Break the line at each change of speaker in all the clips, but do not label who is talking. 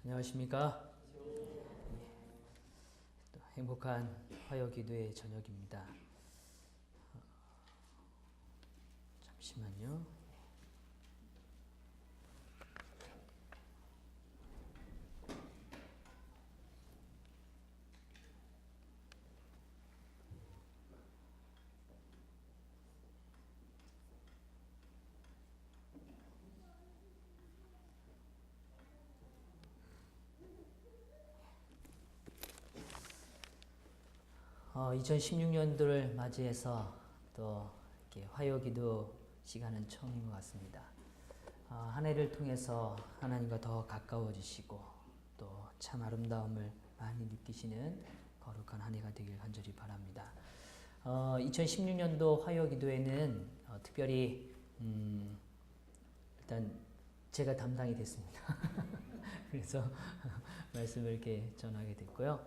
안녕하십니까? 또 행복한 화요기도의 저녁입니다. 잠시만요. 어, 2016년도를 맞이해서 또 이렇게 화요기도 시간은 처음인 것 같습니다. 한 해를 통해서 하나님과 더 가까워지시고 또 참 아름다움을 많이 느끼시는 거룩한 한 해가 되길 간절히 바랍니다. 2016년도 화요기도에는 특별히 일단 제가 담당이 됐습니다. 그래서 말씀을 이렇게 전하게 됐고요.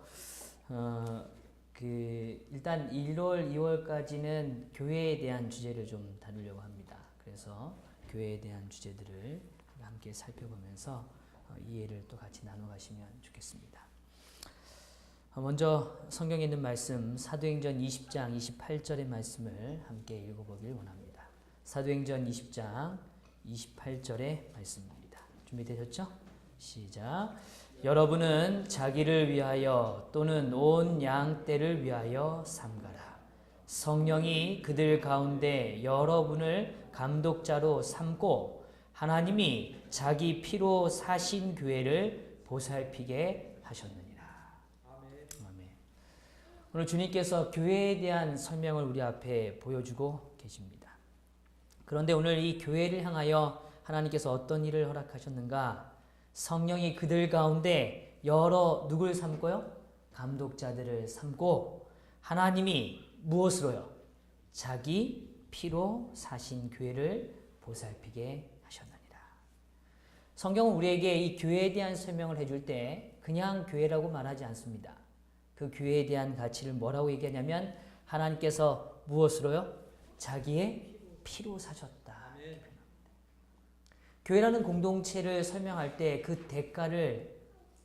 일단 1월, 2월까지는 교회에 대한 주제를 좀 다루려고 합니다. 그래서 교회에 대한 주제들을 함께 살펴보면서 이해를 또 같이 나눠가시면 좋겠습니다. 먼저 성경에 있는 말씀 사도행전 20장 28절의 말씀을 함께 읽어보길 원합니다. 사도행전 20장 28절의 말씀입니다. 준비되셨죠? 시작. 여러분은 자기를 위하여 또는 온 양떼를 위하여 삼가라. 성령이 그들 가운데 여러분을 감독자로 삼고 하나님이 자기 피로 사신 교회를 보살피게 하셨느니라. 아멘. 오늘 주님께서 교회에 대한 설명을 우리 앞에 보여주고 계십니다. 그런데 오늘 이 교회를 향하여 하나님께서 어떤 일을 허락하셨는가? 성령이 그들 가운데 누굴 삼고요? 감독자들을 삼고 하나님이 무엇으로요? 자기 피로 사신 교회를 보살피게 하셨느니라. 성경은 우리에게 이 교회에 대한 설명을 해줄 때 그냥 교회라고 말하지 않습니다. 그 교회에 대한 가치를 뭐라고 얘기하냐면 하나님께서 무엇으로요? 자기의 피로 사셨다. 교회라는 공동체를 설명할 때 그 대가를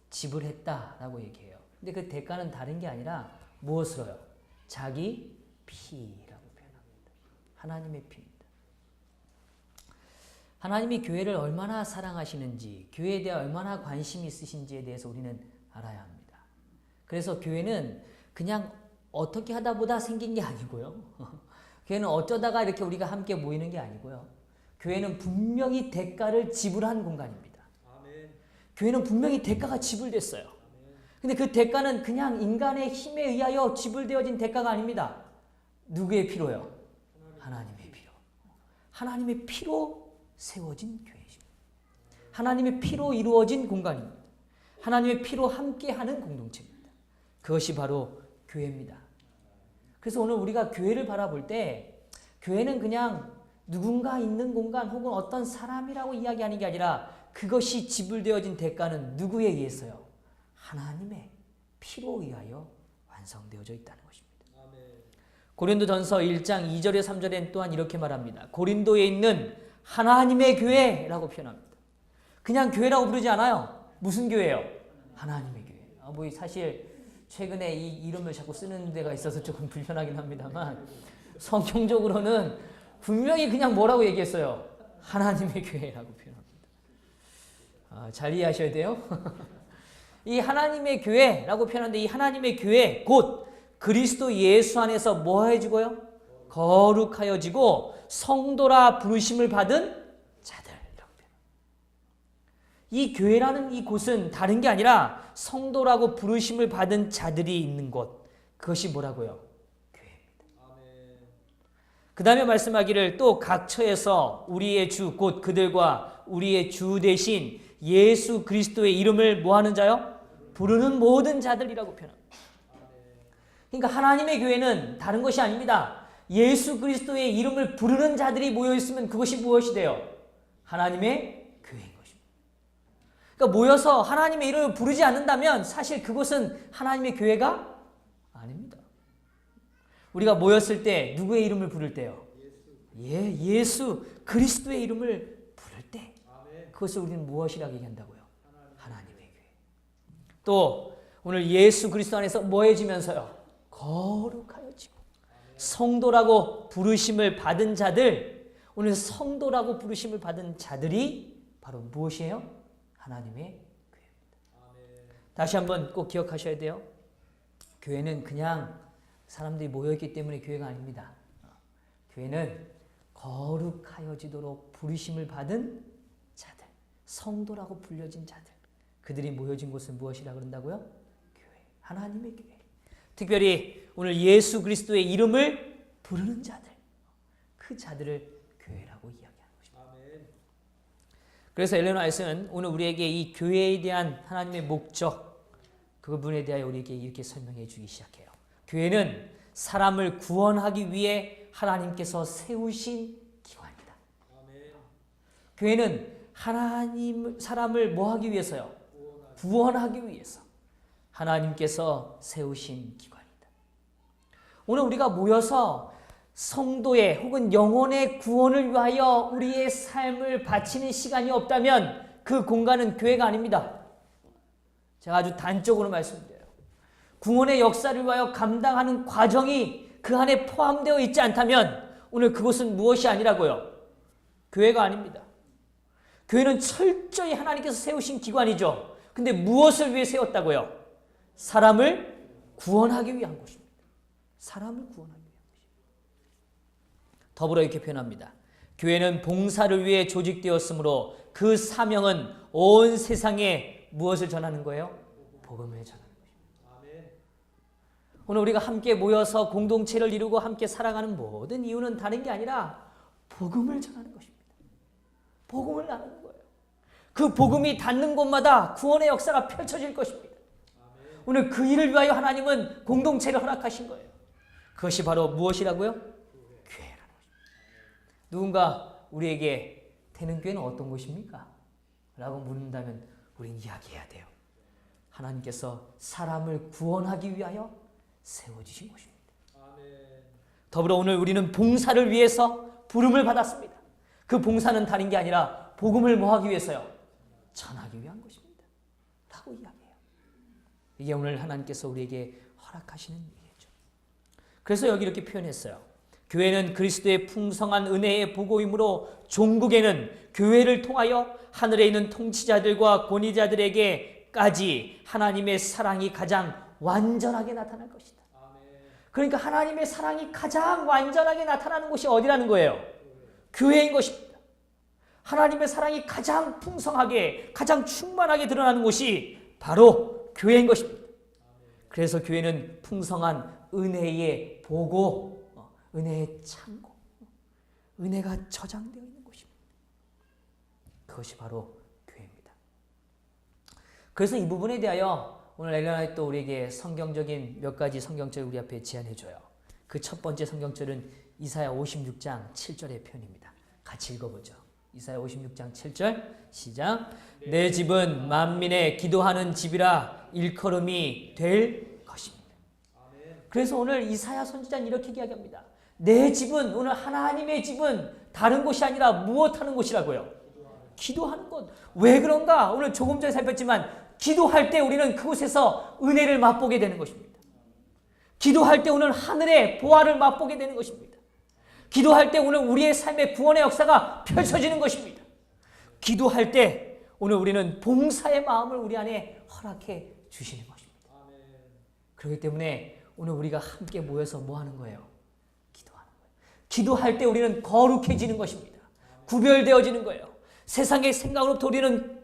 지불했다라고 얘기해요. 근데 그 대가는 다른 게 아니라 무엇으로요? 자기 피라고 표현합니다. 하나님의 피입니다. 하나님이 교회를 얼마나 사랑하시는지, 교회에 대해 얼마나 관심이 있으신지에 대해서 우리는 알아야 합니다. 그래서 교회는 그냥 어떻게 하다 보다 생긴 게 아니고요. 교회는 어쩌다가 이렇게 우리가 함께 모이는 게 아니고요. 교회는 분명히 대가를 지불한 공간입니다. 아멘. 교회는 분명히 대가가 지불됐어요. 근데 그 대가는 그냥 인간의 힘에 의하여 지불되어진 대가가 아닙니다. 누구의 피로요? 하나님의 피로. 하나님의 피로 세워진 교회입니다. 하나님의 피로 이루어진 공간입니다. 하나님의 피로 함께하는 공동체입니다. 그것이 바로 교회입니다. 그래서 오늘 우리가 교회를 바라볼 때 교회는 그냥 누군가 있는 공간 혹은 어떤 사람이라고 이야기하는 게 아니라 그것이 지불되어진 대가는 누구에 의해서요? 하나님의 피로 의하여 완성되어져 있다는 것입니다. 아멘. 고린도전서 1장 2절에 3절엔 또한 이렇게 말합니다. 고린도에 있는 하나님의 교회라고 표현합니다. 그냥 교회라고 부르지 않아요. 무슨 교회예요? 하나님의 교회. 사실 최근에 이 이름을 자꾸 쓰는 데가 있어서 조금 불편하긴 합니다만 성경적으로는 분명히 그냥 뭐라고 얘기했어요? 하나님의 교회라고 표현합니다. 잘 이해하셔야 돼요. 이 하나님의 교회라고 표현하는데 이 하나님의 교회 곧 그리스도 예수 안에서 뭐 해지고요? 거룩하여지고 성도라 부르심을 받은 자들이라고 표현합니다. 이 교회라는 이 곳은 다른 게 아니라 성도라고 부르심을 받은 자들이 있는 곳. 그것이 뭐라고요? 그 다음에 말씀하기를 또 각처에서 우리의 주 곧 그들과 우리의 주 대신 예수 그리스도의 이름을 뭐하는 자요? 부르는 모든 자들이라고 표현합니다. 그러니까 하나님의 교회는 다른 것이 아닙니다. 예수 그리스도의 이름을 부르는 자들이 모여있으면 그것이 무엇이 돼요? 하나님의 교회인 것입니다. 그러니까 모여서 하나님의 이름을 부르지 않는다면 사실 그것은 하나님의 교회가 아닙니다. 우리가 모였을 때 누구의 이름을 부를 때요? 예수 그리스도의 이름을 부를 때 그것을 우리는 무엇이라고 얘기한다고요? 하나님의 교회. 또 오늘 예수 그리스도 안에서 뭐해지면서요? 거룩하여지고 성도라고 부르심을 받은 자들, 오늘 성도라고 부르심을 받은 자들이 바로 무엇이에요? 하나님의 교회입니다. 다시 한번 꼭 기억하셔야 돼요. 교회는 그냥 사람들이 모여있기 때문에 교회가 아닙니다. 교회는 거룩하여지도록 부르심을 받은 자들, 성도라고 불려진 자들, 그들이 모여진 곳은 무엇이라 그런다고요? 교회, 하나님의 교회. 특별히 오늘 예수 그리스도의 이름을 부르는 자들, 그 자들을 교회라고 이야기하는 것입니다. 그래서 엘렌 화이트는 오늘 우리에게 이 교회에 대한 하나님의 목적, 그 부분에 대하여 우리에게 이렇게 설명해 주기 시작해요. 교회는 사람을 구원하기 위해 하나님께서 세우신 기관이다. 교회는 사람을 뭐 하기 위해서요? 구원하기 위해서 하나님께서 세우신 기관이다. 오늘 우리가 모여서 성도의 혹은 영혼의 구원을 위하여 우리의 삶을 바치는 시간이 없다면 그 공간은 교회가 아닙니다. 제가 아주 단적으로 말씀드려요. 구원의 역사를 위하여 감당하는 과정이 그 안에 포함되어 있지 않다면 오늘 그곳은 무엇이 아니라고요? 교회가 아닙니다. 교회는 철저히 하나님께서 세우신 기관이죠. 근데 무엇을 위해 세웠다고요? 사람을 구원하기 위한 것입니다. 사람을 구원하기 위한 것입니다. 더불어 이렇게 표현합니다. 교회는 봉사를 위해 조직되었으므로 그 사명은 온 세상에 무엇을 전하는 거예요? 복음을 전하는 것입니다. 오늘 우리가 함께 모여서 공동체를 이루고 함께 살아가는 모든 이유는 다른 게 아니라 복음을 전하는 것입니다. 복음을 나누는 거예요. 그 복음이 닿는 곳마다 구원의 역사가 펼쳐질 것입니다. 오늘 그 일을 위하여 하나님은 공동체를 허락하신 거예요. 그것이 바로 무엇이라고요? 교회라는 것입니다. 누군가 우리에게 되는 교회는 어떤 곳입니까? 라고 묻는다면 우리는 이야기해야 돼요. 하나님께서 사람을 구원하기 위하여 세워주신 것입니다. 더불어 오늘 우리는 봉사를 위해서 부름을 받았습니다. 그 봉사는 다른 게 아니라 복음을 뭐하기 위해서요? 전하기 위한 것입니다. 라고 이야기해요. 이게 오늘 하나님께서 우리에게 허락하시는 일이죠. 그래서 여기 이렇게 표현했어요. 교회는 그리스도의 풍성한 은혜의 보고이므로 종국에는 교회를 통하여 하늘에 있는 통치자들과 권위자들에게까지 하나님의 사랑이 가장 완전하게 나타날 것이다. 그러니까 하나님의 사랑이 가장 완전하게 나타나는 곳이 어디라는 거예요? 교회인 것입니다. 하나님의 사랑이 가장 풍성하게, 가장 충만하게 드러나는 곳이 바로 교회인 것입니다. 그래서 교회는 풍성한 은혜의 보고, 은혜의 창고, 은혜가 저장되어 있는 곳입니다. 그것이 바로 교회입니다. 그래서 이 부분에 대하여 오늘 엘렌 화이트 또 우리에게 성경적인 몇 가지 성경절을 우리 앞에 제안해줘요. 그 첫 번째 성경절은 이사야 56장 7절의 표현입니다. 같이 읽어보죠. 이사야 56장 7절 시작. 내 집은 만민의 기도하는 집이라 일컬음이 될 것입니다. 그래서 오늘 이사야 선지자는 이렇게 이야기합니다. 내 집은, 오늘 하나님의 집은 다른 곳이 아니라 무엇하는 곳이라고요? 기도하는 곳. 왜 그런가? 오늘 조금 전에 살폈지만 기도할 때 우리는 그곳에서 은혜를 맛보게 되는 것입니다. 기도할 때 오늘 하늘의 보화를 맛보게 되는 것입니다. 기도할 때 오늘 우리의 삶의 구원의 역사가 펼쳐지는 것입니다. 기도할 때 오늘 우리는 봉사의 마음을 우리 안에 허락해 주시는 것입니다. 그렇기 때문에 오늘 우리가 함께 모여서 뭐 하는 거예요? 기도하는 거예요. 기도할 때 우리는 거룩해지는 것입니다. 구별되어지는 거예요. 세상의 생각으로부터 우리는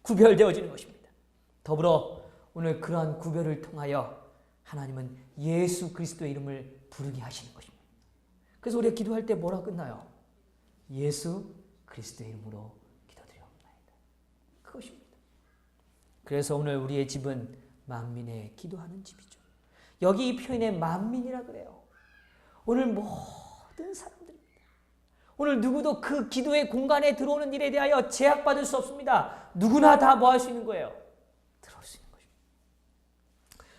구별되어지는 것입니다. 더불어 오늘 그러한 구별을 통하여 하나님은 예수 그리스도의 이름을 부르게 하시는 것입니다. 그래서 우리가 기도할 때 뭐라 끝나요? 예수 그리스도의 이름으로 기도드리옵나이다. 그것입니다. 그래서 오늘 우리의 집은 만민의 기도하는 집이죠. 여기 이 표현에 만민이라 그래요. 오늘 모든 사람들입니다. 오늘 누구도 그 기도의 공간에 들어오는 일에 대하여 제약받을 수 없습니다. 누구나 다 뭐 할 수 있는 거예요? 들어올 수 있는 것입니다.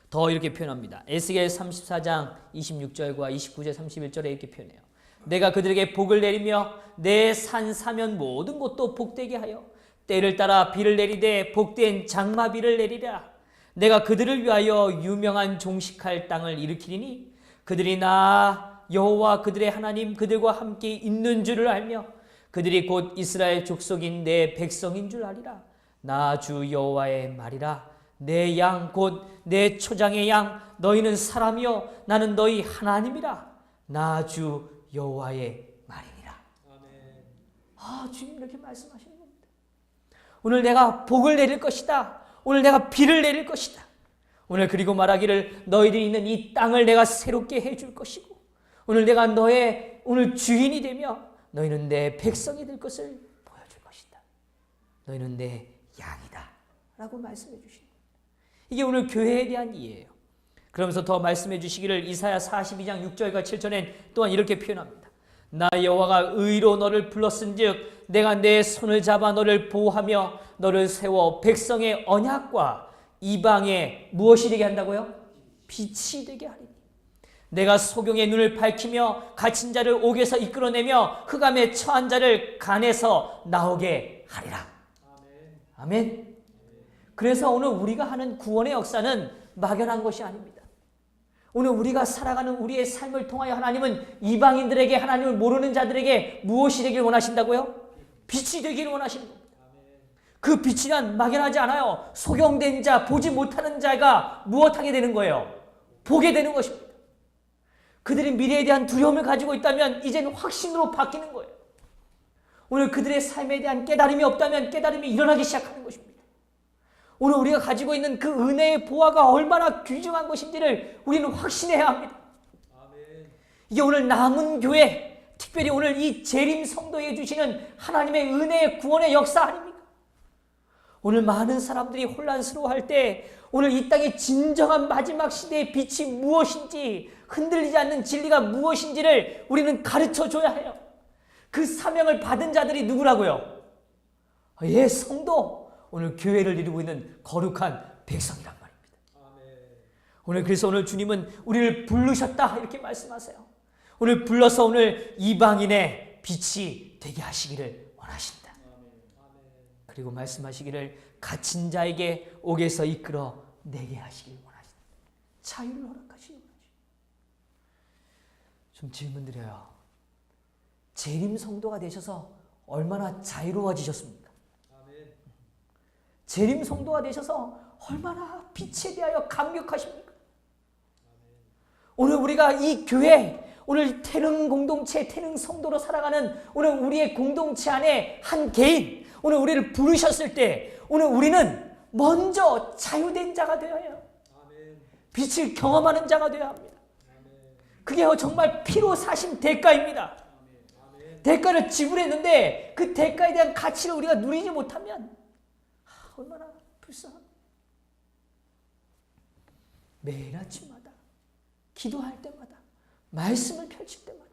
더 이렇게 표현합니다. 에스겔 34장 26절과 29절 31절에 이렇게 표현해요. 내가 그들에게 복을 내리며 내 산 사면 모든 곳도 복되게 하여 때를 따라 비를 내리되 복된 장마비를 내리라. 내가 그들을 위하여 유명한 종식할 땅을 일으키리니 그들이 나 여호와 그들의 하나님 그들과 함께 있는 줄을 알며 그들이 곧 이스라엘 족속인 내 백성인 줄 아리라. 나 주 여호와의 말이라. 내 양 곧 내 초장의 양 너희는 사람이요 나는 너희 하나님이라. 나 주 여호와의 말이니라. 아멘. 주님 이렇게 말씀하시는 겁니다. 오늘 내가 복을 내릴 것이다. 오늘 내가 비를 내릴 것이다. 오늘 그리고 말하기를 너희들이 있는 이 땅을 내가 새롭게 해줄 것이고 오늘 내가 너의 오늘 주인이 되며 너희는 내 백성이 될 것을 보여줄 것이다. 너희는 내 양이다 라고 말씀해 주십니다. 이게 오늘 교회에 대한 이해예요. 그러면서 더 말씀해 주시기를 이사야 42장 6절과 7절엔 또한 이렇게 표현합니다. 나 여호와가 의로 너를 불렀은즉 내가 내 손을 잡아 너를 보호하며 너를 세워 백성의 언약과 이방에 무엇이 되게 한다고요? 빛이 되게 하리니 내가 소경의 눈을 밝히며 갇힌 자를 옥에서 이끌어내며 흑암에 처한 자를 간에서 나오게 하리라. 아멘. 그래서 오늘 우리가 하는 구원의 역사는 막연한 것이 아닙니다. 오늘 우리가 살아가는 우리의 삶을 통하여 하나님은 이방인들에게 하나님을 모르는 자들에게 무엇이 되길 원하신다고요? 빛이 되기를 원하시는 겁니다. 그 빛이란 막연하지 않아요. 소경된 자, 보지 못하는 자가 무엇하게 되는 거예요? 보게 되는 것입니다. 그들이 미래에 대한 두려움을 가지고 있다면 이제는 확신으로 바뀌는 거예요. 오늘 그들의 삶에 대한 깨달음이 없다면 깨달음이 일어나기 시작하는 것입니다. 오늘 우리가 가지고 있는 그 은혜의 보화가 얼마나 귀중한 것인지를 우리는 확신해야 합니다. 이게 오늘 남은 교회, 특별히 오늘 이 재림 성도에 주시는 하나님의 은혜의 구원의 역사 아닙니까? 오늘 많은 사람들이 혼란스러워할 때 오늘 이 땅의 진정한 마지막 시대의 빛이 무엇인지 흔들리지 않는 진리가 무엇인지를 우리는 가르쳐 줘야 해요. 그 사명을 받은 자들이 누구라고요? 성도. 오늘 교회를 이루고 있는 거룩한 백성이란 말입니다. 오늘 그래서 오늘 주님은 우리를 부르셨다 이렇게 말씀하세요. 오늘 불러서 오늘 이방인의 빛이 되게 하시기를 원하신다. 그리고 말씀하시기를 갇힌 자에게 옥에서 이끌어 내게 하시길 원하신다. 자유를 허락하시길 원하신다. 좀 질문 드려요. 재림 성도가 되셔서 얼마나 자유로워지셨습니까? 재림 성도가 되셔서 얼마나 빛에 대하여 감격하십니까? 오늘 우리가 이 교회, 오늘 태릉 공동체, 태릉 성도로 살아가는 오늘 우리의 공동체 안에 한 개인, 오늘 우리를 부르셨을 때 오늘 우리는 먼저 자유된 자가 되어야 해요. 빛을 경험하는 자가 되어야 합니다. 그게 정말 피로 사신 대가입니다. 대가를 지불했는데 그 대가에 대한 가치를 우리가 누리지 못하면 얼마나 불쌍합니다. 매일 아침마다 기도할 때마다 말씀을 펼칠 때마다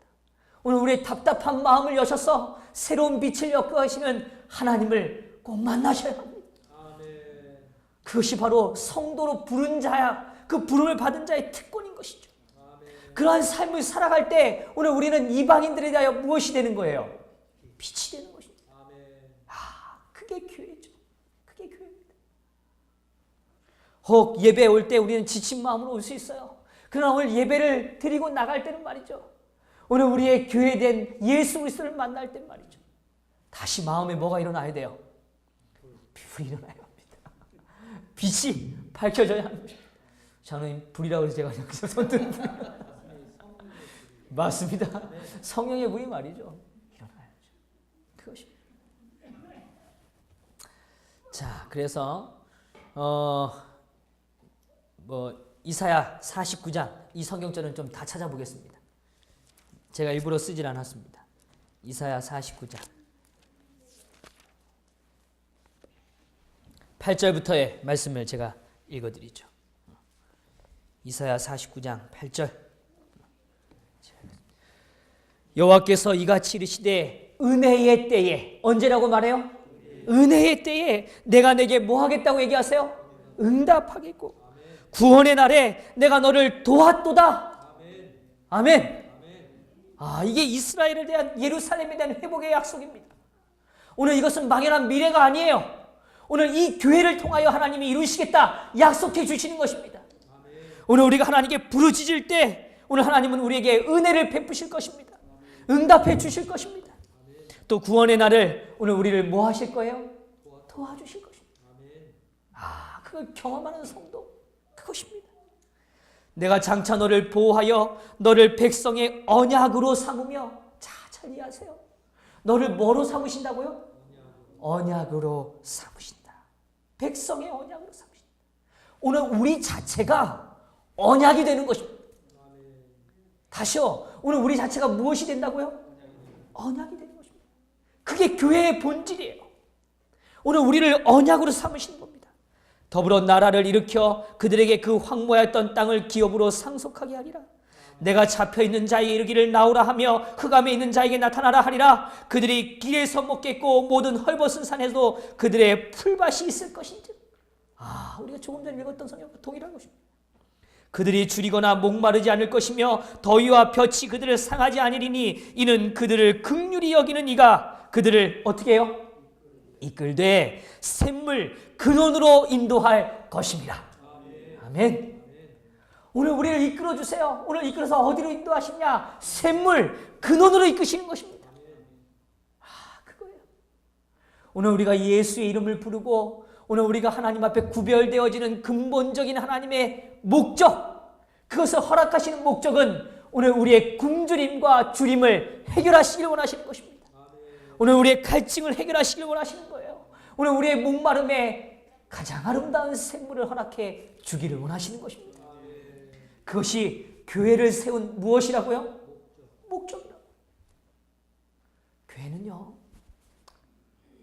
오늘 우리의 답답한 마음을 여셔서 새로운 빛을 엿보시는 하나님을 꼭 만나셔야 합니다. 아멘. 그것이 바로 성도로 부른 자야, 그 부름을 받은 자의 특권인 것이죠. 아멘. 그러한 삶을 살아갈 때 오늘 우리는 이방인들에 대하여 무엇이 되는 거예요? 빛이 되는 것입니다. 아멘. 그게 교회죠. 그게 교회입니다. 혹 예배 올 때 우리는 지친 마음으로 올 수 있어요. 그러나 오늘 예배를 드리고 나갈 때는 말이죠. 오늘 우리의 교회에 대한 예수 그리스도를 만날 때 말이죠. 다시 마음에 뭐가 일어나야 돼요? 불이 일어나야 합니다. 빛이 밝혀져야 합니다. 저는 불이라고 해서 제가 그냥 손든 불. 맞습니다. 성령의 불이 말이죠. 일어나야죠. 그것입니다. 자, 그래서 이사야 49장 이 성경절은 좀 다 찾아보겠습니다. 제가 일부러 쓰질 않았습니다. 이사야 49장 8절부터의 말씀을 제가 읽어드리죠. 이사야 49장 8절 여호와께서 이같이 이르시되 은혜의 때에 언제라고 말해요? 은혜의 때에 내가 내게 뭐 하겠다고 얘기하세요? 응답하겠고 구원의 날에 내가 너를 도왔도다. 아멘. 이게 이스라엘에 대한 예루살렘에 대한 회복의 약속입니다. 오늘 이것은 막연한 미래가 아니에요. 오늘 이 교회를 통하여 하나님이 이루시겠다 약속해 주시는 것입니다. 오늘 우리가 하나님께 부르짖을 때 오늘 하나님은 우리에게 은혜를 베푸실 것입니다. 응답해 주실 것입니다. 또 구원의 날을 오늘 우리를 뭐 하실 거예요? 도와주실 것입니다. 그걸 경험하는 성도 그것입니다. 내가 장차 너를 보호하여 너를 백성의 언약으로 삼으며 잘 이해하세요. 너를 뭐로 삼으신다고요? 언약으로 삼으신다. 백성의 언약으로 삼으신다. 오늘 우리 자체가 언약이 되는 것입니다. 다시요. 오늘 우리 자체가 무엇이 된다고요? 언약이 되는 것입니다. 그게 교회의 본질이에요. 오늘 우리를 언약으로 삼으시는 겁니다. 더불어 나라를 일으켜 그들에게 그 황무하였던 땅을 기업으로 상속하게 하리라. 내가 잡혀있는 자에게 이르기를 나오라 하며 흑암에 있는 자에게 나타나라 하리라. 그들이 길에서 먹겠고 모든 헐벗은 산에도 그들의 풀밭이 있을 것인지. 우리가 조금 전에 읽었던 성경과 동일한 것입니다. 그들이 줄이거나 목마르지 않을 것이며 더위와 볕이 그들을 상하지 아니리니 이는 그들을 긍휼히 여기는 이가 그들을 어떻게 해요? 이끌되 샘물 근원으로 인도할 것입니다. 아멘. 오늘 우리를 이끌어 주세요. 오늘 이끌어서 어디로 인도하시냐? 샘물 근원으로 이끄시는 것입니다. 그거예요. 오늘 우리가 예수의 이름을 부르고 오늘 우리가 하나님 앞에 구별되어지는 근본적인 하나님의 목적, 그것을 허락하시는 목적은 오늘 우리의 굶주림과 주림을 해결하시길 원하시는 것입니다. 오늘 우리의 갈증을 해결하시길 원하시는 거예요. 오늘 우리의 목마름에 가장 아름다운 샘물을 허락해 주기를 원하시는 것입니다. 그것이 교회를 세운 무엇이라고요? 목적이라고. 교회는요,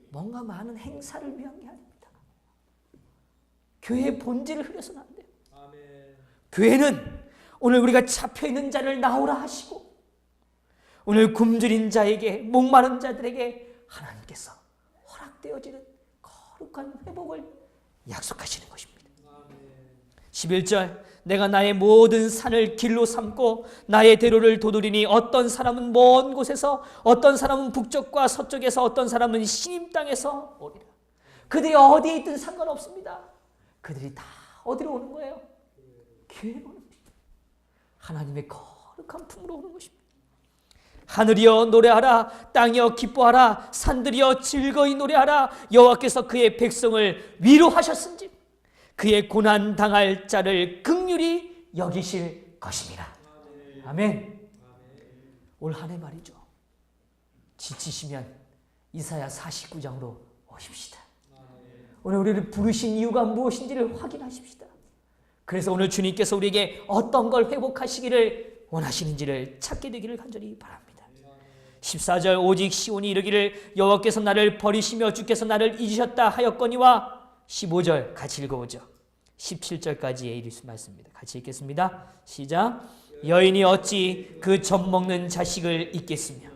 뭔가 많은 행사를 위한 게 아닙니다. 교회의 본질을 흐려서는 안 돼요. 교회는 오늘 우리가 잡혀있는 자를 나오라 하시고 오늘 굶주린 자에게 목마른 자들에게 하나님께서 허락되어지는 거룩한 회복을 약속하시는 것입니다. 11절 내가 나의 모든 산을 길로 삼고 나의 대로를 도두리니 어떤 사람은 먼 곳에서 어떤 사람은 북쪽과 서쪽에서 어떤 사람은 시님 땅에서 오리라. 그들이 어디에 있든 상관없습니다. 그들이 다 어디로 오는 거예요? 교회로 오는 것입니다. 하나님의 거룩한 품으로 오는 것입니다. 하늘이여 노래하라, 땅이여 기뻐하라, 산들이여 즐거이 노래하라. 여호와께서 그의 백성을 위로하셨은지 그의 고난 당할 자를 긍휼히 여기실 것입니다. 아멘. 올 한 해 말이죠. 지치시면 이사야 49장으로 오십시다. 오늘 우리를 부르신 이유가 무엇인지를 확인하십시다. 그래서 오늘 주님께서 우리에게 어떤 걸 회복하시기를 원하시는지를 찾게 되기를 간절히 바랍니다. 14절 오직 시온이 이르기를 여호와께서 나를 버리시며 주께서 나를 잊으셨다 하였거니와 15절 같이 읽어보죠. 17절까지의 말씀입니다. 같이 읽겠습니다. 시작. 여인이 어찌 그 젖먹는 자식을 잊겠으며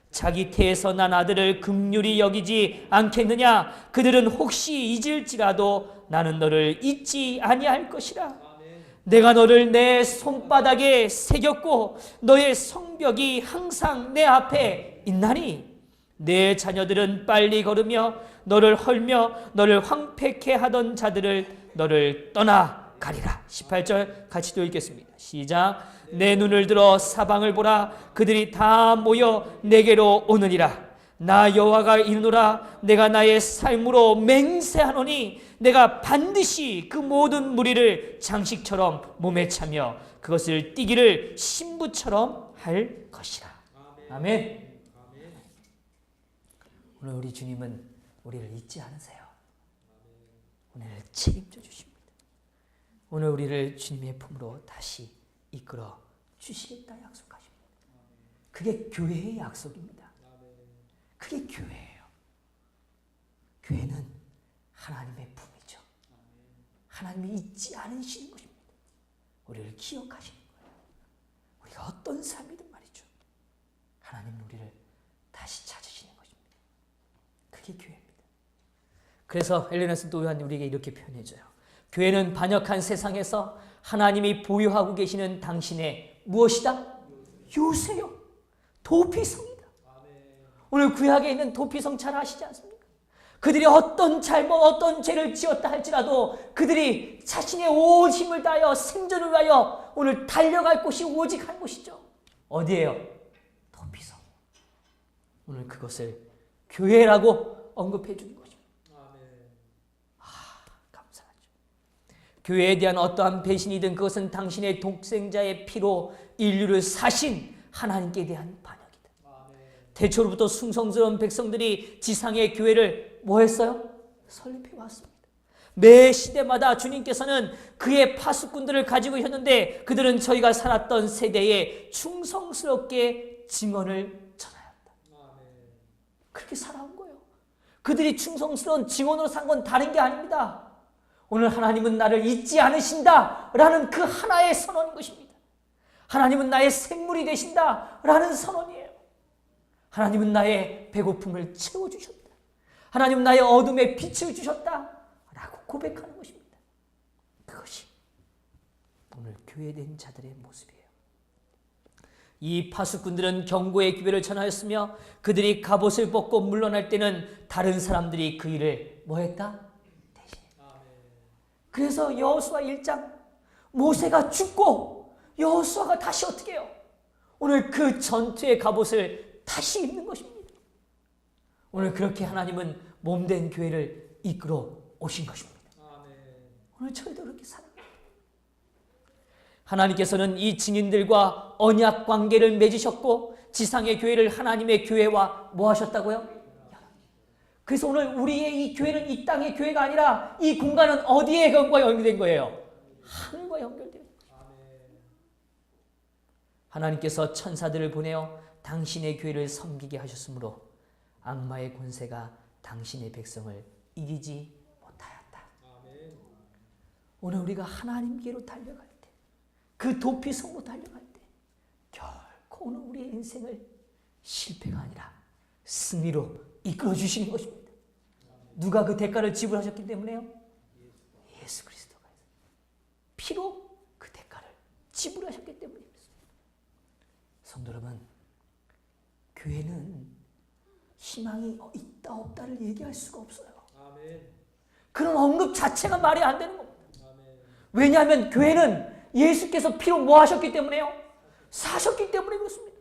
자기 태에서 난 아들을 긍휼히 여기지 않겠느냐. 그들은 혹시 잊을지라도 나는 너를 잊지 아니할 것이라. 내가 너를 내 손바닥에 새겼고 너의 성벽이 항상 내 앞에 있나니 내 자녀들은 빨리 걸으며 너를 헐며 너를 황폐케 하던 자들을 너를 떠나가리라. 18절 같이 또 읽겠습니다. 시작. 내 눈을 들어 사방을 보라. 그들이 다 모여 내게로 오느니라. 나 여호와가 이르노라. 내가 나의 삶으로 맹세하노니 내가 반드시 그 모든 무리를 장식처럼 몸에 차며 그것을 띠기를 신부처럼 할 것이라. 아멘. 오늘 우리 주님은 우리를 잊지 않으세요. 오늘 책임져 주십니다. 오늘 우리를 주님의 품으로 다시 이끌어 주시겠다 약속하십니다. 그게 교회의 약속입니다. 그게 교회예요. 교회는 하나님의 품이죠. 하나님이 잊지 않으시는 것입니다. 우리를 기억하시는 거예요. 우리가 어떤 삶이든 말이죠. 하나님은 우리를 다시 찾으시는 것입니다. 그게 교회입니다. 그래서 엘레나 사도 요한이 우리에게 이렇게 표현해줘요. 교회는 반역한 세상에서 하나님이 보유하고 계시는 당신의 무엇이다? 요새요. 도피성이다. 오늘 구약에 있는 도피성 잘 아시지 않습니까? 그들이 어떤 잘못, 어떤 죄를 지었다 할지라도 그들이 자신의 온 힘을 다하여 생존을 위하여 오늘 달려갈 곳이 오직 한 곳이죠. 어디예요? 도피성. 오늘 그것을 교회라고 언급해 주는 것입니다. 감사하죠. 교회에 대한 어떠한 배신이든 그것은 당신의 독생자의 피로 인류를 사신 하나님께 대한 반역이다. 대초로부터 충성스러운 백성들이 지상의 교회를 뭐 했어요? 설립해 왔습니다. 매 시대마다 주님께서는 그의 파수꾼들을 가지고 있었는데 그들은 저희가 살았던 세대에 충성스럽게 증언을 전하였다. 그렇게 살아온 거예요. 그들이 충성스러운 증언으로 산 건 다른 게 아닙니다. 오늘 하나님은 나를 잊지 않으신다 라는 그 하나의 선언인 것입니다. 하나님은 나의 생물이 되신다 라는 선언이에요. 하나님은 나의 배고픔을 채워주셨다. 하나님은 나의 어둠에 빛을 주셨다 라고 고백하는 것입니다. 그것이 오늘 교회된 자들의 모습이에요. 이 파수꾼들은 경고의 기별을 전하였으며 그들이 갑옷을 벗고 물러날 때는 다른 사람들이 그 일을 뭐 했다? 대신했다. 그래서 여호수아 1장 모세가 죽고 여호수아가 다시 어떻게 해요? 오늘 그 전투의 갑옷을 다시 입는 것입니다. 오늘 그렇게 하나님은 몸된 교회를 이끌어 오신 것입니다. 오늘 저희도 그렇게 살아갑니다. 하나님께서는 이 증인들과 언약 관계를 맺으셨고 지상의 교회를 하나님의 교회와 뭐 하셨다고요? 그래서 오늘 우리의 이 교회는 이 땅의 교회가 아니라 이 공간은 어디에 연결된 거예요? 하늘과 연결된 거예요. 하나님께서 천사들을 보내어 당신의 교회를 섬기게 하셨으므로 악마의 권세가 당신의 백성을 이기지 못하였다. 오늘 우리가 하나님께로 달려갈 때, 그 도피성으로 달려갈 때 결코 오늘 우리의 인생을 실패가 아니라 승리로 이끌어 주시는 것입니다. 누가 그 대가를 지불하셨기 때문에요? 예수 그리스도가 피로 그 대가를 지불하셨기 때문입니다. 성도 여러분, 교회는 희망이 있다 없다를 얘기할 수가 없어요. 그런 언급 자체가 말이 안 되는 겁니다. 왜냐하면 교회는 예수께서 피로 뭐 하셨기 때문에요? 사셨기 때문에 그렇습니다.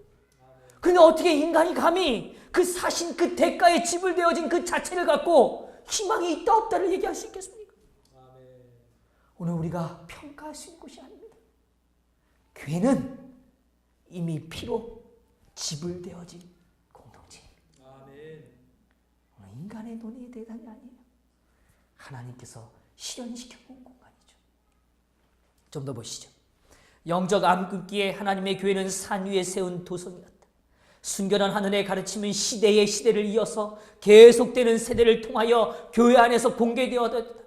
그런데 어떻게 인간이 감히 그 사신 그 대가에 지불되어진 그 자체를 갖고 희망이 있다 없다를 얘기할 수 있겠습니까? 오늘 우리가 평가할 수 있는 것이 아닙니다. 교회는 이미 피로 지불되어진 공동체입니다. 오늘 인간의 논의의 대상이 아니에요. 하나님께서 실현시켜 본 공간이죠. 좀 더 보시죠. 영적 암흑기에 하나님의 교회는 산 위에 세운 도성이었다. 순결한 하늘의 가르침은 시대의 시대를 이어서 계속되는 세대를 통하여 교회 안에서 공개되어졌다.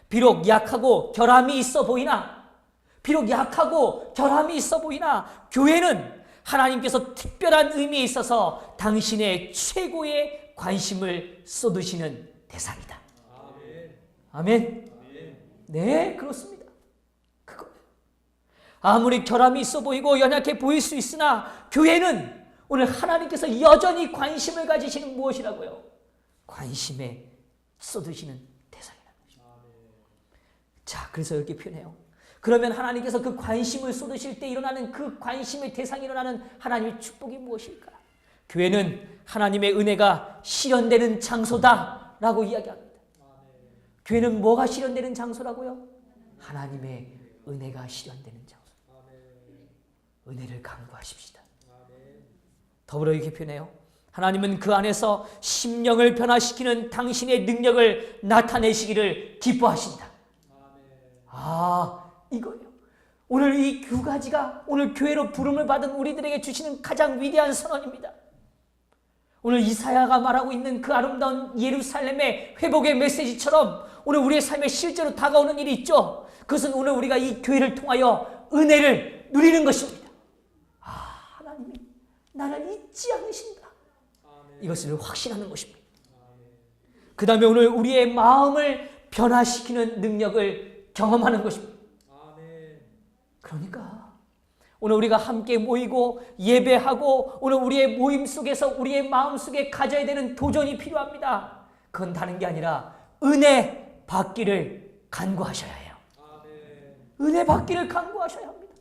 비록 약하고 결함이 있어 보이나 교회는 하나님께서 특별한 의미에 있어서 당신의 최고의 관심을 쏟으시는 대상이다. 아멘. 네, 그렇습니다. 그거예요. 아무리 결함이 있어 보이고 연약해 보일 수 있으나 교회는 오늘 하나님께서 여전히 관심을 가지시는 무엇이라고요? 관심에 쏟으시는 대상이라는 것입니다. 자, 그래서 이렇게 표현해요. 그러면 하나님께서 그 관심을 쏟으실 때 일어나는 그 관심의 대상이 일어나는 하나님의 축복이 무엇일까? 교회는 하나님의 은혜가 실현되는 장소다라고 이야기합니다. 교회는 뭐가 실현되는 장소라고요? 하나님의 은혜가 실현되는 장소. 은혜를 강구하십시다. 더불어 이렇게 표현해요. 하나님은 그 안에서 심령을 변화시키는 당신의 능력을 나타내시기를 기뻐하신다. 이거예요. 오늘 이 두 가지가 오늘 교회로 부름을 받은 우리들에게 주시는 가장 위대한 선언입니다. 오늘 이사야가 말하고 있는 그 아름다운 예루살렘의 회복의 메시지처럼 오늘 우리의 삶에 실제로 다가오는 일이 있죠. 그것은 오늘 우리가 이 교회를 통하여 은혜를 누리는 것입니다. 하나님이 나를 잊지 않으신다. 이것을 확신하는 것입니다. 그 다음에 오늘 우리의 마음을 변화시키는 능력을 경험하는 것입니다. 그러니까 오늘 우리가 함께 모이고 예배하고 오늘 우리의 모임 속에서 우리의 마음 속에 가져야 되는 도전이 필요합니다. 그건 다른 게 아니라 은혜 받기를 간구하셔야 해요. 은혜 받기를 간구하셔야 합니다.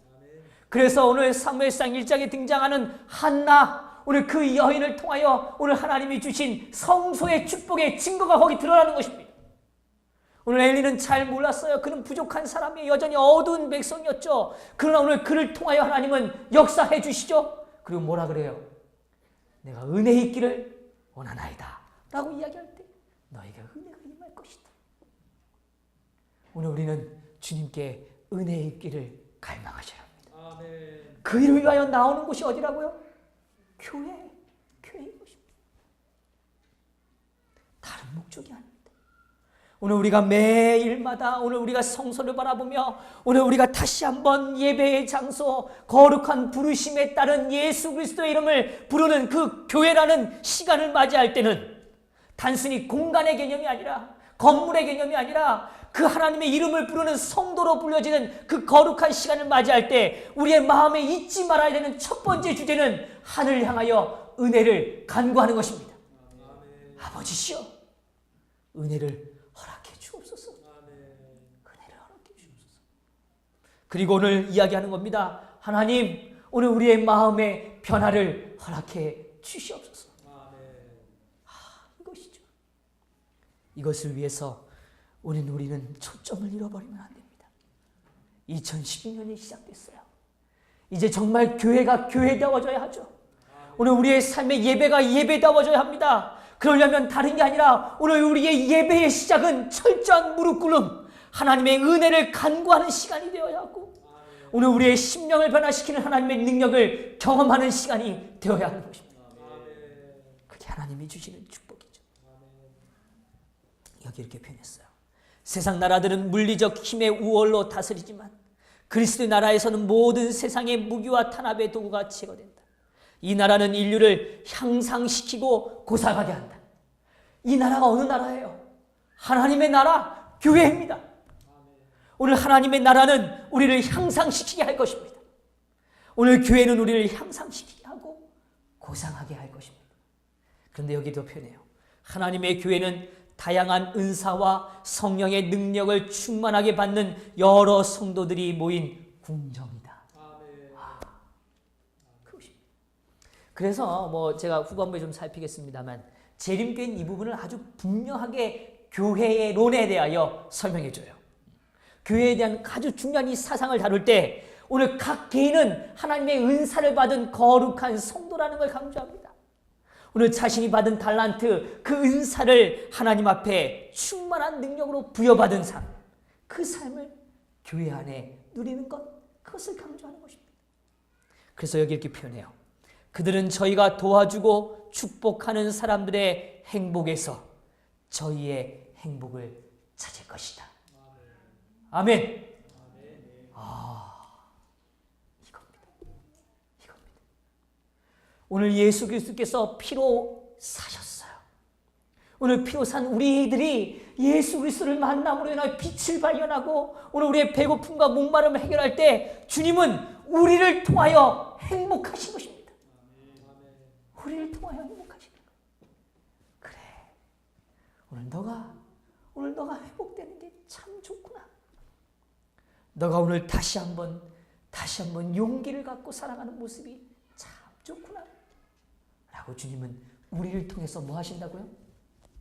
그래서 오늘 사무엘상 1장에 등장하는 한나, 오늘 그 여인을 통하여 오늘 하나님이 주신 성소의 축복의 증거가 거기 드러나는 것입니다. 오늘 엘리는 잘 몰랐어요. 그는 부족한 사람이에요. 여전히 어두운 백성이었죠. 그러나 오늘 그를 통하여 하나님은 역사해 주시죠. 그리고 뭐라 그래요? 내가 은혜 있기를 원하나이다 라고 이야기할 때 너에게 은혜가 임할 것이다. 오늘 우리는 주님께 은혜 있기를 갈망하셔야 합니다. 아멘. 그 일을 위하여 나오는 곳이 어디라고요? 교회인 것입니다. 다른 목적이 아닙니다. 오늘 우리가 매일마다 오늘 우리가 성소를 바라보며 오늘 우리가 다시 한번 예배의 장소, 거룩한 부르심에 따른 예수 그리스도의 이름을 부르는 그 교회라는 시간을 맞이할 때는 단순히 공간의 개념이 아니라, 건물의 개념이 아니라 그 하나님의 이름을 부르는 성도로 불려지는 그 거룩한 시간을 맞이할 때 우리의 마음에 잊지 말아야 되는 첫 번째 주제는 하늘을 향하여 은혜를 간구하는 것입니다. 아멘. 아버지시여, 은혜를 허락해 주옵소서. 은혜를 허락해 주옵소서. 그리고 오늘 이야기하는 겁니다. 하나님, 오늘 우리의 마음의 변화를 허락해 주시옵소서. 이것이죠. 이것을 위해서 우리는 초점을 잃어버리면 안 됩니다. 2016년이 시작됐어요. 이제 정말 교회가 교회다워져야 하죠. 오늘 우리의 삶의 예배가 예배다워져야 합니다. 그러려면 다른 게 아니라 오늘 우리의 예배의 시작은 철저한 무릎 꿇음, 하나님의 은혜를 간구하는 시간이 되어야 하고, 오늘 우리의 심령을 변화시키는 하나님의 능력을 경험하는 시간이 되어야 하는 것입니다. 그게 하나님이 주시는 축복이죠. 여기 이렇게 표현했어요. 세상 나라들은 물리적 힘의 우월로 다스리지만 그리스도의 나라에서는 모든 세상의 무기와 탄압의 도구가 제거된다. 이 나라는 인류를 향상시키고 고상하게 한다. 이 나라가 어느 나라예요? 하나님의 나라, 교회입니다. 오늘 하나님의 나라는 우리를 향상시키게 할 것입니다. 오늘 교회는 우리를 향상시키게 하고 고상하게 할 것입니다. 그런데 여기도 표현해요. 하나님의 교회는 다양한 은사와 성령의 능력을 충만하게 받는 여러 성도들이 모인 궁정이다. 그것입니다. 그래서 제가 후반부에 좀 살피겠습니다만 재림교회는 이 부분을 아주 분명하게 교회의 론에 대하여 설명해줘요. 교회에 대한 아주 중요한 이 사상을 다룰 때 오늘 각 개인은 하나님의 은사를 받은 거룩한 성도라는 걸 강조합니다. 오늘 자신이 받은 달란트, 그 은사를 하나님 앞에 충만한 능력으로 부여받은 삶, 그 삶을 교회 안에 누리는 것, 그것을 강조하는 것입니다. 그래서 여기 이렇게 표현해요. 그들은 저희가 도와주고 축복하는 사람들의 행복에서 저희의 행복을 찾을 것이다. 아멘. 오늘 예수 그리스도께서 피로 사셨어요. 오늘 피로 산 우리들이 예수 그리스도를 만남으로 인하여 빛을 발견하고 오늘 우리의 배고픔과 목마름을 해결할 때 주님은 우리를 통하여 행복하신 것입니다. 우리를 통하여 행복하신 것. 그래, 오늘 너가 회복되는 게 참 좋구나. 너가 오늘 다시 한번 용기를 갖고 살아가는 모습이 참 좋구나. 라고 주님은 우리를 통해서 뭐 하신다고요?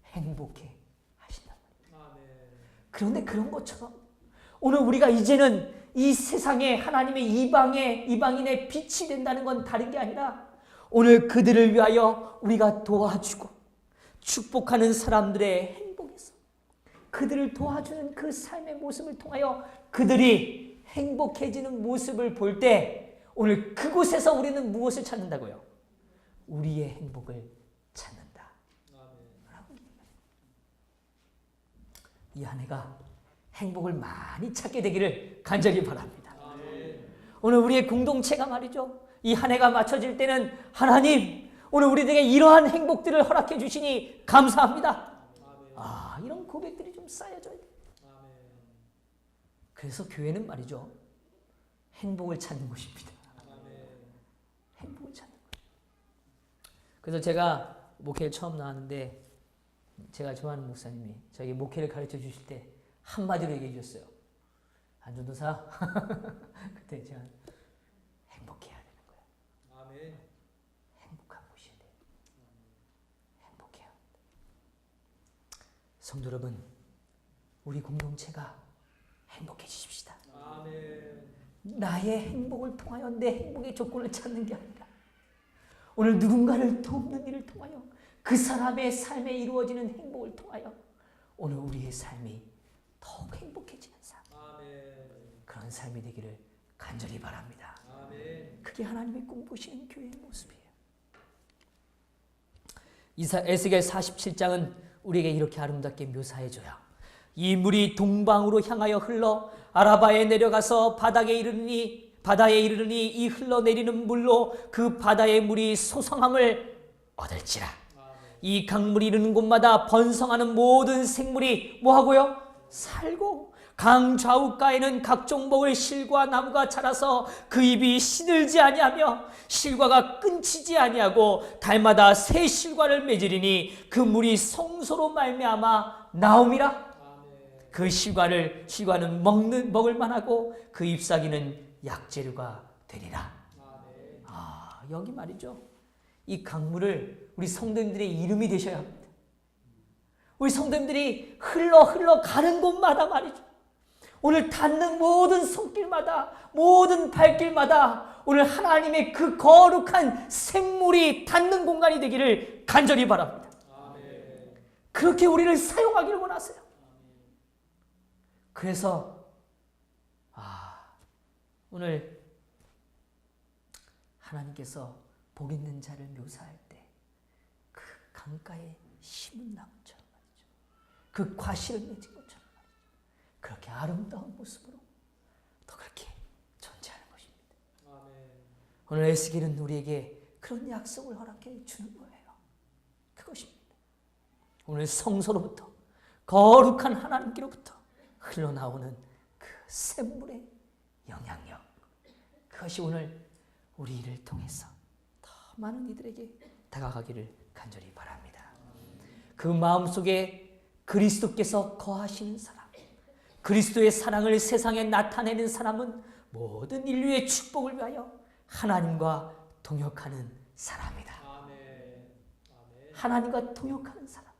행복해 하신다고. 그런데 그런 것처럼 오늘 우리가 이제는 이 세상에 하나님의 이방인의 빛이 된다는 건 다른 게 아니라 오늘 그들을 위하여 우리가 도와주고 축복하는 사람들의 행복에서 그들을 도와주는 그 삶의 모습을 통하여 그들이 행복해지는 모습을 볼 때 오늘 그곳에서 우리는 무엇을 찾는다고요? 우리의 행복을 찾는다. 이 한 해가 행복을 많이 찾게 되기를 간절히 바랍니다. 오늘 우리의 공동체가 말이죠. 이 한 해가 맞춰질 때는 하나님, 오늘 우리에게 이러한 행복들을 허락해 주시니 감사합니다. 이런 고백들이 좀 쌓여져야 돼요. 그래서 교회는 말이죠. 행복을 찾는 곳입니다. 행복을 찾는 곳. 그래서 제가 목회를 처음 나왔는데 제가 좋아하는 목사님이 저에게 목회를 가르쳐 주실 때 한마디로 얘기해 주셨어요. 안전도사. 그때 제가 행복해야 되는 거예요.
아멘.
행복한 곳이어야 돼요. 행복해야 합니다. 성도 여러분, 우리 공동체가 행복해지십시다.
아멘.
나의 행복을 통하여 내 행복의 조건을 찾는 게 아니라 오늘 누군가를 돕는 일을 통하여 그 사람의 삶에 이루어지는 행복을 통하여 오늘 우리의 삶이 더욱 행복해지는 삶.
아멘.
그런 삶이 되기를 간절히 바랍니다.
아멘.
그게 하나님이 꿈꾸시는 교회의 모습이에요. 에스겔 47장은 우리에게 이렇게 아름답게 묘사해줘요. 이 물이 동방으로 향하여 흘러 아라바에 내려가서 바다에 이르르니 이 흘러내리는 물로 그 바다의 물이 소성함을 얻을지라. 이 강물이 이르는 곳마다 번성하는 모든 생물이 뭐하고요? 살고 강 좌우가에는 각종 먹을 실과 나무가 자라서 그 잎이 시들지 아니하며 실과가 끊치지 아니하고 달마다 새 실과를 맺으리니 그 물이 성소로 말미암아 나옴이라. 그 실과는 먹을 만하고 그 잎사귀는 약재료가 되리라. 여기 말이죠. 이 강물을 우리 성도님들의 이름이 되셔야 합니다. 우리 성도님들이 흘러 가는 곳마다 말이죠. 오늘 닿는 모든 손길마다, 모든 발길마다 오늘 하나님의 그 거룩한 샘물이 닿는 공간이 되기를 간절히 바랍니다. 그렇게 우리를 사용하기를 원하세요. 그래서 오늘 하나님께서 복 있는 자를 묘사할 때 그 강가에 심은 나무처럼 말이죠. 그 과실을 맺은 것처럼 말이죠. 그렇게 아름다운 모습으로 또 그렇게 존재하는 것입니다.
아멘.
오늘 에스겔은 우리에게 그런 약속을 허락해 주는 거예요. 그것입니다. 오늘 성소로부터 거룩한 하나님께로부터 흘러나오는 그 샘물의 영향력, 그것이 오늘 우리 일을 통해서 더 많은 이들에게 다가가기를 간절히 바랍니다. 그 마음속에 그리스도께서 거하시는 사람, 그리스도의 사랑을 세상에 나타내는 사람은 모든 인류의 축복을 위하여 하나님과 동역하는 사람이다. 하나님과 동역하는 사람.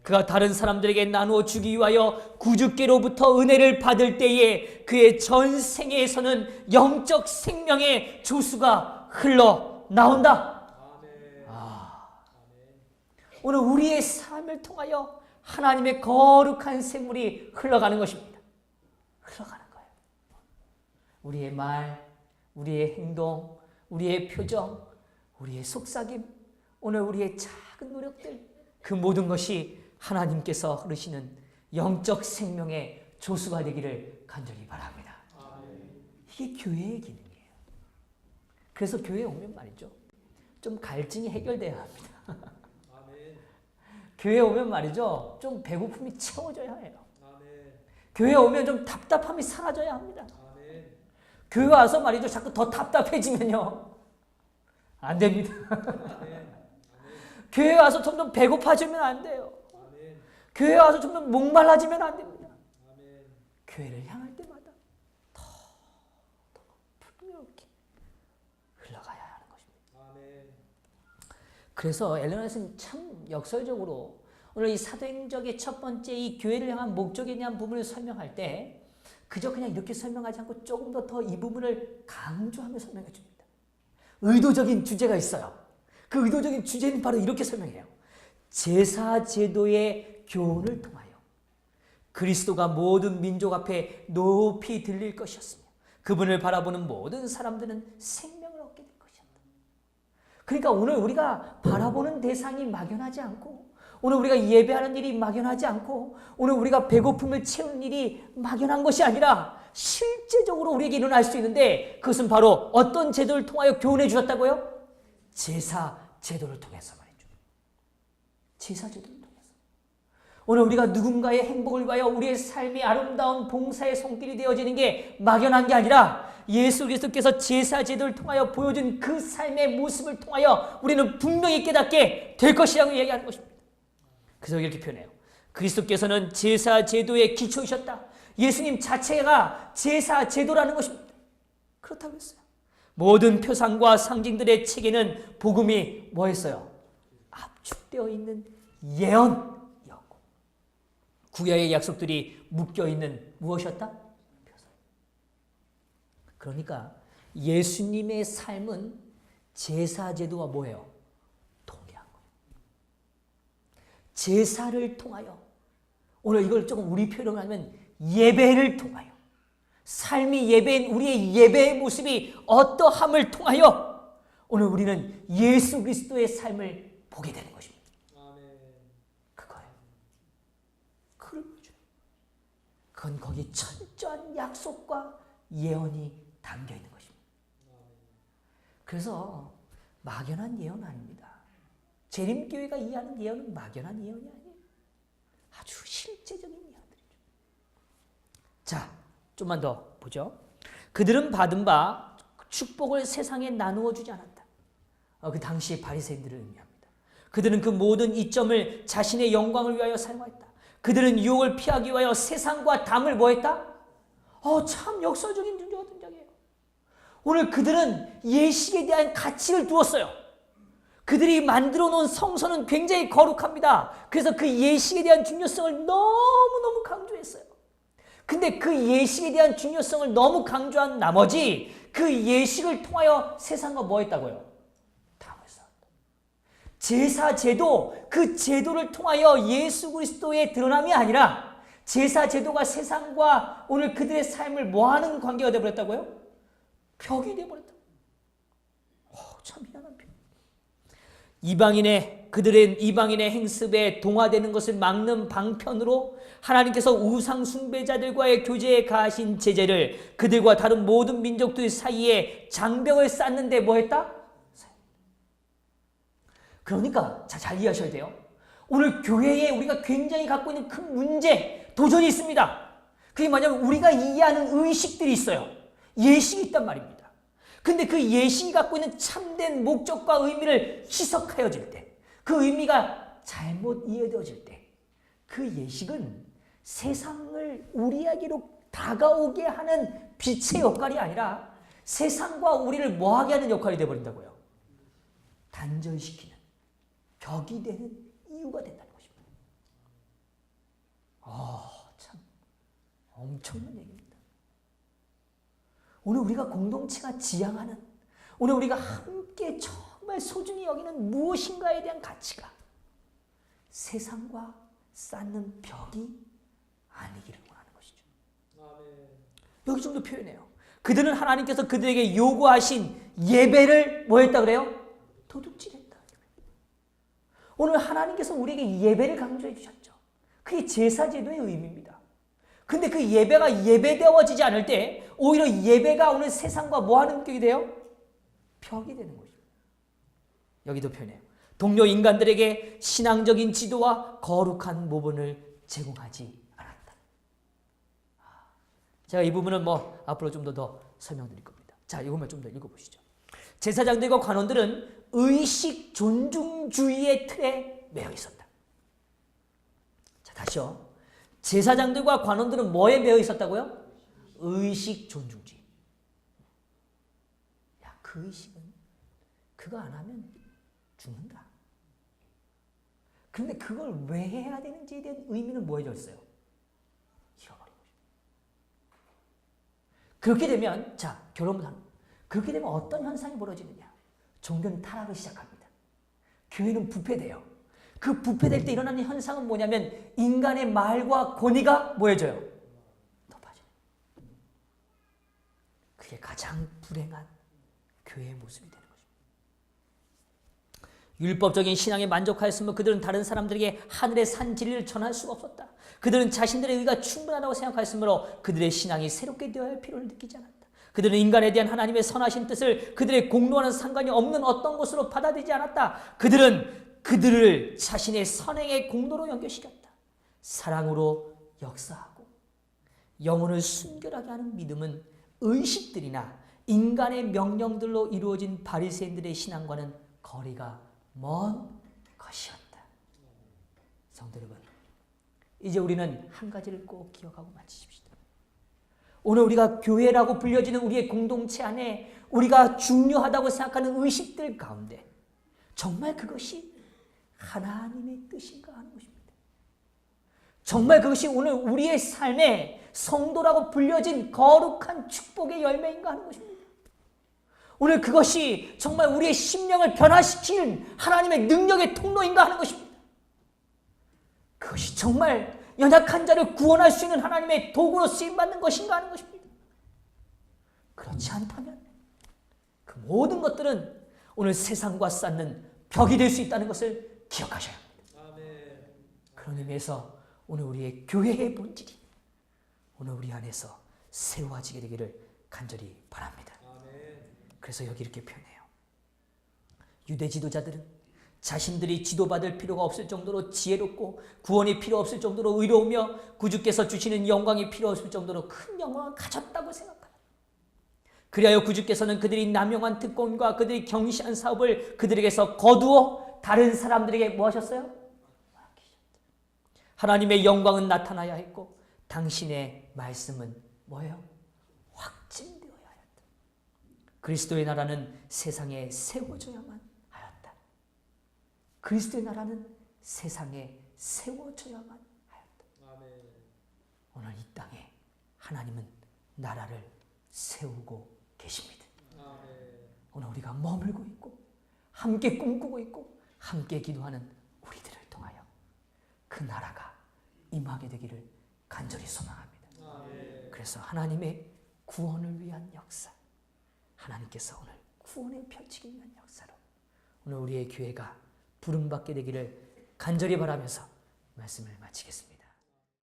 그가 다른 사람들에게 나누어 주기 위하여 구주께로부터 은혜를 받을 때에 그의 전생애에서는 영적 생명의 조수가 흘러나온다. 오늘 우리의 삶을 통하여 하나님의 거룩한 샘물이 흘러가는 것입니다. 흘러가는 거예요. 우리의 말, 우리의 행동, 우리의 표정, 우리의 속삭임, 오늘 우리의 작은 노력들, 그 모든 것이 하나님께서 흐르시는 영적 생명의 조수가 되기를 간절히 바랍니다. 이게 교회의 기능이에요. 그래서 교회에 오면 말이죠, 좀 갈증이 해결돼야 합니다. 교회에 오면 말이죠, 좀 배고픔이 채워져야 해요. 교회에 오면 좀 답답함이 사라져야 합니다. 교회 와서 말이죠, 자꾸 더 답답해지면요, 안 됩니다. 교회 와서 점점 배고파지면 안 돼요. 교회 와서 점점 목말라지면 안 됩니다. 교회를 향할 때마다 더 풍요롭게 흘러가야 하는 것입니다. 그래서 엘렌 화이트는 참 역설적으로 오늘 이 사도행적의 첫 번째 이 교회를 향한 목적에 대한 부분을 설명할 때 그저 그냥 이렇게 설명하지 않고 조금 더 이 부분을 강조하며 설명해 줍니다. 의도적인 주제가 있어요. 그 의도적인 주제는 바로 이렇게 설명해요. 제사 제도의 교훈을 통하여 그리스도가 모든 민족 앞에 높이 들릴 것이었으며 그분을 바라보는 모든 사람들은 생명을 얻게 될 것이었다. 그러니까 오늘 우리가 바라보는 대상이 막연하지 않고, 오늘 우리가 예배하는 일이 막연하지 않고, 오늘 우리가 배고픔을 채우는 일이 막연한 것이 아니라 실제적으로 우리에게 일어날 수 있는데, 그것은 바로 어떤 제도를 통하여 교훈해 주셨다고요? 제사 제도를 통해서 말이죠. 제사 제도를 통해서. 오늘 우리가 누군가의 행복을 위하여 우리의 삶이 아름다운 봉사의 손길이 되어지는 게 막연한 게 아니라 예수 그리스도께서 제사 제도를 통하여 보여준 그 삶의 모습을 통하여 우리는 분명히 깨닫게 될 것이라고 얘기하는 것입니다. 그래서 이렇게 표현해요. 그리스도께서는 제사 제도의 기초이셨다. 예수님 자체가 제사 제도라는 것입니다. 그렇다고 했어요. 모든 표상과 상징들의 책에는 복음이 뭐였어요? 압축되어 있는 예언이었고 구약의 약속들이 묶여있는 무엇이었다? 표상. 그러니까 예수님의 삶은 제사 제도와 뭐예요? 동일한 거예요. 제사를 통하여 오늘 이걸 조금 우리 표현으로 하면 예배를 통하여 삶이 예배인 우리의 예배의 모습이 어떠함을 통하여 오늘 우리는 예수 그리스도의 삶을 보게 되는 것입니다. 그거예요. 그걸 보여줘요. 그건 거기 철저한 약속과 예언이 담겨 있는 것입니다. 그래서 막연한 예언 아닙니다. 재림교회가 이해하는 예언은 막연한 예언이 아니에요. 아주 실제적인 예언들이죠. 자, 좀만 더 보죠. 그들은 받은 바 축복을 세상에 나누어 주지 않았다. 그 당시 바리새인들을 의미합니다. 그들은 그 모든 이점을 자신의 영광을 위하여 사용했다. 그들은 유혹을 피하기 위하여 세상과 담을 뭐했다? 참 역설적인 등장이에요. 오늘 그들은 예식에 대한 가치를 두었어요. 그들이 만들어 놓은 성서는 굉장히 거룩합니다. 그래서 그 예식에 대한 중요성을 너무너무 강조했어요. 근데 그 예식에 대한 중요성을 너무 강조한 나머지 그 예식을 통하여 세상과 뭐 했다고요? 담을 쌓았다. 제사 제도, 그 제도를 통하여 예수 그리스도의 드러남이 아니라 제사 제도가 세상과 오늘 그들의 삶을 뭐하는 관계가 되어버렸다고요? 벽이 되어버렸다. 참 희한한 벽. 이방인의 행습에 동화되는 것을 막는 방편으로 하나님께서 우상 숭배자들과의 교제에 가하신 제재를 그들과 다른 모든 민족들 사이에 장벽을 쌓는데 뭐 했다? 그러니까 잘 이해하셔야 돼요. 오늘 교회에 우리가 굉장히 갖고 있는 큰 문제, 도전이 있습니다. 그게 뭐냐면 우리가 이해하는 의식들이 있어요. 예식이 있단 말입니다. 근데 그 예식이 갖고 있는 참된 목적과 의미를 희석하여질 때, 그 의미가 잘못 이해되어질 때, 그 예식은 세상을 우리에게로 다가오게 하는 빛의 역할이 아니라 세상과 우리를 뭐하게 하는 역할이 되어버린다고요. 단절시키는 벽이 되는 이유가 된다는 것입니다. 참 엄청난 얘기입니다. 오늘 우리가 공동체가 지향하는, 오늘 우리가 함께 정말 소중히 여기는 무엇인가에 대한 가치가 세상과 쌓는 벽이 아니기를 원하는 것이죠. 여기 좀 더 표현해요. 그들은 하나님께서 그들에게 요구하신 예배를 뭐 했다 그래요? 도둑질했다. 오늘 하나님께서 우리에게 예배를 강조해 주셨죠. 그게 제사제도의 의미입니다. 근데 그 예배가 예배되어지지 않을 때 오히려 예배가 오늘 세상과 뭐하는 격이 돼요? 벽이 되는 것입니다. 여기도 표현해요. 동료 인간들에게 신앙적인 지도와 거룩한 모본을 제공하지 않았다. 제가 이 부분은 앞으로 좀 더 설명드릴 겁니다. 자, 이것만 좀 더 읽어보시죠. 제사장들과 관원들은 의식 존중주의의 틀에 매여 있었다. 자, 다시요. 제사장들과 관원들은 뭐에 매여 있었다고요? 의식 존중주의. 그 의식은 그거 안 하면 죽는다. 그런데 그걸 왜 해야 되는지에 대한 의미는 뭐에 졌어요? 잃어버린 거죠. 그렇게 되면, 자, 결론부터 그렇게 되면 어떤 현상이 벌어지느냐? 종교는 타락을 시작합니다. 교회는 부패돼요. 그 부패될 때 일어나는 현상은 뭐냐면 인간의 말과 권위가 뭐해져요? 높아져요. 그게 가장 불행한 교회의 모습이 되는 것입니다. 율법적인 신앙에 만족하였으면 그들은 다른 사람들에게 하늘의 산 진리를 전할 수가 없었다. 그들은 자신들의 의가 충분하다고 생각하였으므로 그들의 신앙이 새롭게 되어야 할 필요를 느끼지 않았다. 그들은 인간에 대한 하나님의 선하신 뜻을 그들의 공로와는 상관이 없는 어떤 것으로 받아들이지 않았다. 그들은 그들을 자신의 선행의 공로로 연결시켰다. 사랑으로 역사하고 영혼을 순결하게 하는 믿음은 의식들이나 인간의 명령들로 이루어진 바리새인들의 신앙과는 거리가 먼 것이었다. 성도 여러분, 이제 우리는 한 가지를 꼭 기억하고 마치십시다. 오늘 우리가 교회라고 불려지는 우리의 공동체 안에 우리가 중요하다고 생각하는 의식들 가운데 정말 그것이 하나님의 뜻인가 하는 것입니다. 정말 그것이 오늘 우리의 삶에 성도라고 불려진 거룩한 축복의 열매인가 하는 것입니다. 오늘 그것이 정말 우리의 심령을 변화시키는 하나님의 능력의 통로인가 하는 것입니다. 그것이 정말 연약한 자를 구원할 수 있는 하나님의 도구로 쓰임받는 것인가 하는 것입니다. 그렇지 않다면 그 모든 것들은 오늘 세상과 쌓는 벽이 될 수 있다는 것을 기억하셔야 합니다.
아멘.
그런 의미에서 오늘 우리의 교회의 본질이 오늘 우리 안에서 세워지게 되기를 간절히 바랍니다.
아멘.
그래서 여기 이렇게 표현해요. 유대 지도자들은 자신들이 지도받을 필요가 없을 정도로 지혜롭고 구원이 필요 없을 정도로 의로우며 구주께서 주시는 영광이 필요 없을 정도로 큰 영광을 가졌다고 생각합니다. 그리하여 구주께서는 그들이 남용한 특권과 그들이 경시한 사업을 그들에게서 거두어 다른 사람들에게 뭐 하셨어요? 하나님의 영광은 나타나야 했고 당신의 말씀은 뭐예요? 확증되어야 했다. 그리스도의 나라는 세상에 세워져야만 하였다. 그리스도의 나라는 세상에 세워져야만 하였다.
아멘.
오늘 이 땅에 하나님은 나라를 세우고 계십니다.
아멘.
오늘 우리가 머물고 있고 함께 꿈꾸고 있고 함께 기도하는 우리들을 통하여 그 나라가 임하게 되기를 간절히 소망합니다.
아멘.
그래서 하나님의 구원을 위한 역사, 하나님께서 오늘 구원을 펼치기 위한 역사로 오늘 우리의 교회가 부름받게 되기를 간절히 바라면서 말씀을 마치겠습니다.